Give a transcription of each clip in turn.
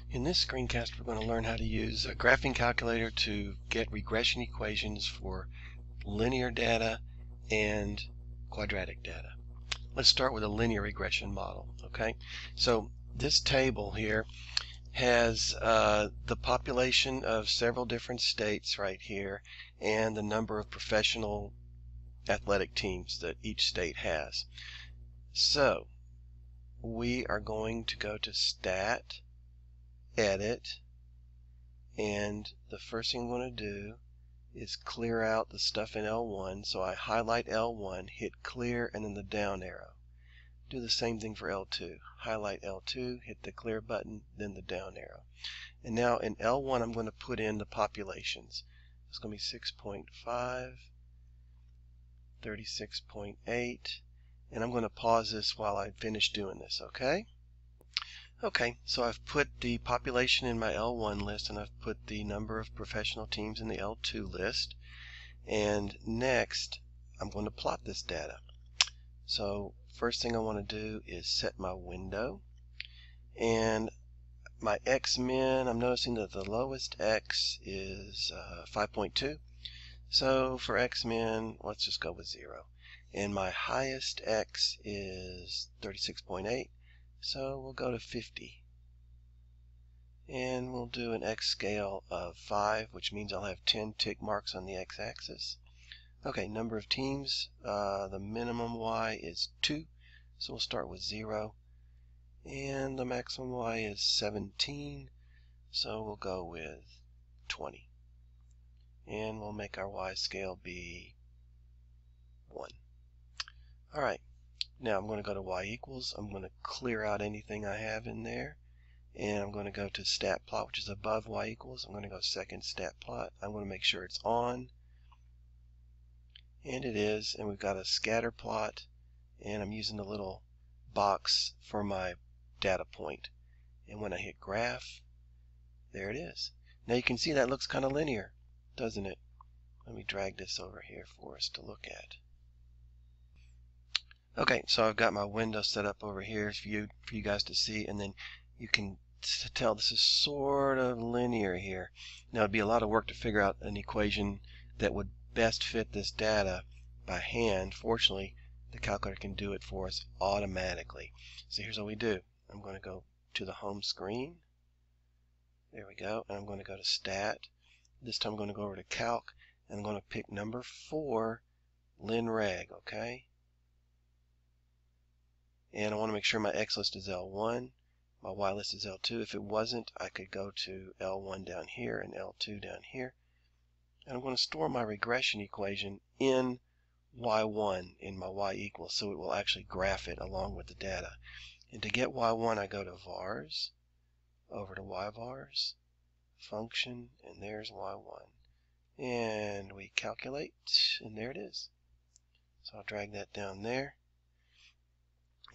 In this screencast, we're going to learn how to use a graphing calculator to get regression equations for linear data and quadratic data. Let's start with a linear regression model. Okay, so this table here has the population of several different states right here and the number of professional athletic teams that each state has. So we are going to go to Stat, Edit, and the first thing I'm going to do is clear out the stuff in L1. So I highlight L1, hit clear, and then the down arrow. Do the same thing for L2. Highlight L2, hit the clear button, then the down arrow. And now in L1 I'm going to put in the populations. It's going to be 6.5, 36.8, and I'm going to pause this while I finish doing this, okay? Okay, so I've put the population in my L1 list and I've put the number of professional teams in the L2 list. And next, I'm going to plot this data. So first thing I want to do is set my window. And my X-min, I'm noticing that the lowest X is 5.2. So for X-min, let's just go with 0. And my highest X is 36.8. So we'll go to 50. And we'll do an X scale of 5, which means I'll have 10 tick marks on the X-axis. Okay, number of teams, the minimum Y is 2, so we'll start with 0. And the maximum Y is 17, so we'll go with 20. And we'll make our Y scale be 1. Alright, now I'm going to go to Y equals. I'm going to clear out anything I have in there. And I'm going to go to stat plot, which is above Y equals. I'm going to go second stat plot. I'm going to make sure it's on. And it is. And we've got a scatter plot. And I'm using the little box for my data point. And when I hit graph, there it is. Now you can see that looks kind of linear, doesn't it? Let me drag this over here for us to look at. Okay, so I've got my window set up over here for you guys to see, and then you can tell this is sort of linear here. Now it'd be a lot of work to figure out an equation that would best fit this data by hand. Fortunately, the calculator can do it for us automatically. So here's what we do. I'm going to go to the home screen. There we go. And I'm going to go to Stat. This time I'm going to go over to Calc, and I'm going to pick number 4, LinReg, okay? And I want to make sure my X list is L1, my Y list is L2. If it wasn't, I could go to L1 down here and L2 down here. And I'm going to store my regression equation in Y1 in my Y equals, so it will actually graph it along with the data. And to get Y1, I go to vars, over to YVars, function, and there's Y1. And we calculate, and there it is. So I'll drag that down there.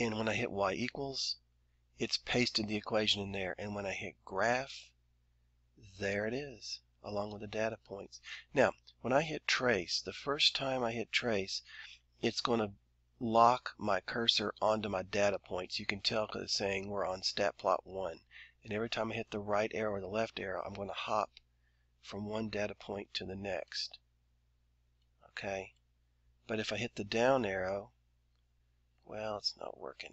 And when I hit Y equals, it's pasted the equation in there. And when I hit graph, there it is, along with the data points. Now, when I hit trace, the first time I hit trace, it's going to lock my cursor onto my data points. You can tell because it's saying we're on stat plot 1. And every time I hit the right arrow or the left arrow, I'm going to hop from one data point to the next. Okay? But if I hit the down arrow, well, it's not working.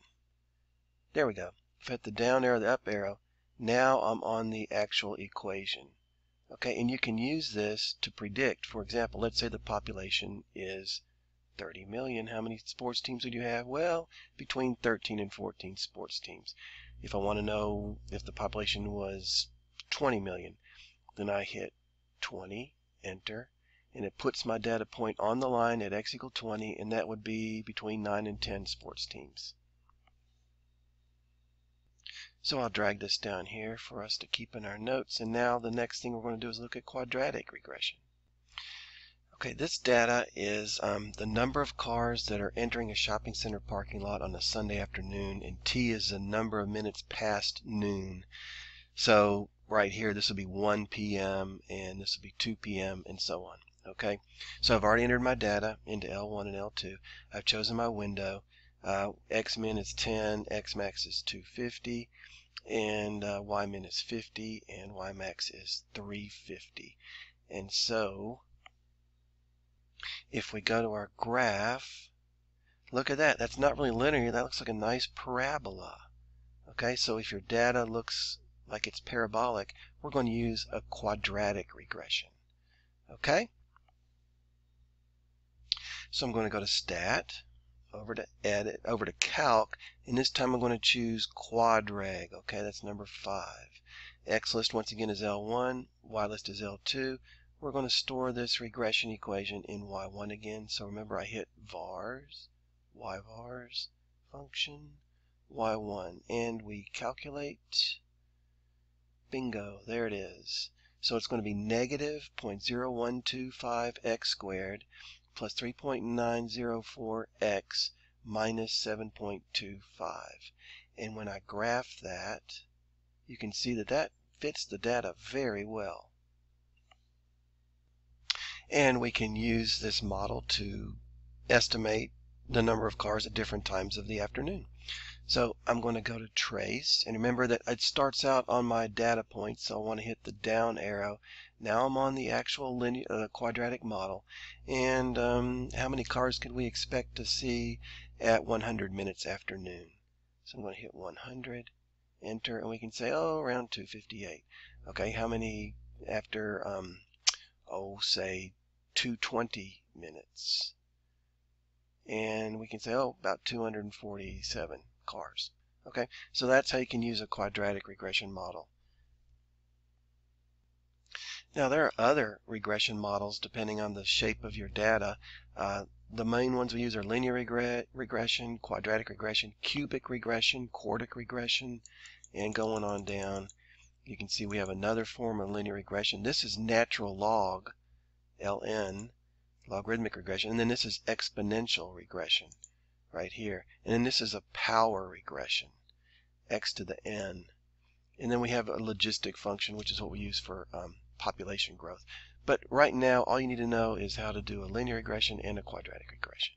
There we go. If I hit the down arrow, the up arrow, now I'm on the actual equation. Okay, and you can use this to predict. For example, let's say the population is 30 million. How many sports teams would you have? Well, between 13 and 14 sports teams. If I want to know if the population was 20 million, then I hit 20, enter, and it puts my data point on the line at x equal 20, and that would be between 9 and 10 sports teams. So I'll drag this down here for us to keep in our notes. And now the next thing we're going to do is look at quadratic regression. Okay, this data is the number of cars that are entering a shopping center parking lot on a Sunday afternoon, and T is the number of minutes past noon. So right here, this will be 1 p.m. and this will be 2 p.m. and so on. Okay, so I've already entered my data into L1 and L2. I've chosen my window. X min is 10, X max is 250. and y min is 50, and y max is 350. And so if we go to our graph, look at that. That's not really linear. That looks like a nice parabola. Okay, so if your data looks like it's parabolic, we're going to use a quadratic regression. Okay? So I'm going to go to Stat, over to Edit, over to Calc, and this time I'm going to choose Quadrag. Okay, that's number 5. X list once again is L1, Y list is L2. We're going to store this regression equation in Y1 again. So remember, I hit vars, yvars, function, Y1, and we calculate. Bingo, there it is. So it's going to be negative 0.0125x squared plus 3.904x minus 7.25. And when I graph that, you can see that that fits the data very well. And we can use this model to estimate the number of cars at different times of the afternoon. So I'm going to go to Trace, and remember that it starts out on my data point, so I want to hit the down arrow. Now I'm on the actual linear quadratic model, and how many cars could we expect to see at 100 minutes after noon? So I'm going to hit 100, enter, and we can say, oh, around 258. Okay, how many after, say 220 minutes? And we can say, oh, about 247 cars. Okay, so that's how you can use a quadratic regression model. Now there are other regression models depending on the shape of your data. The main ones we use are linear regression, quadratic regression, cubic regression, quartic regression, and going on down. You can see we have another form of linear regression. This is natural log, LN, logarithmic regression, and then this is exponential regression right here. And then this is a power regression, x to the n. And then we have a logistic function, which is what we use for population growth. But right now, all you need to know is how to do a linear regression and a quadratic regression.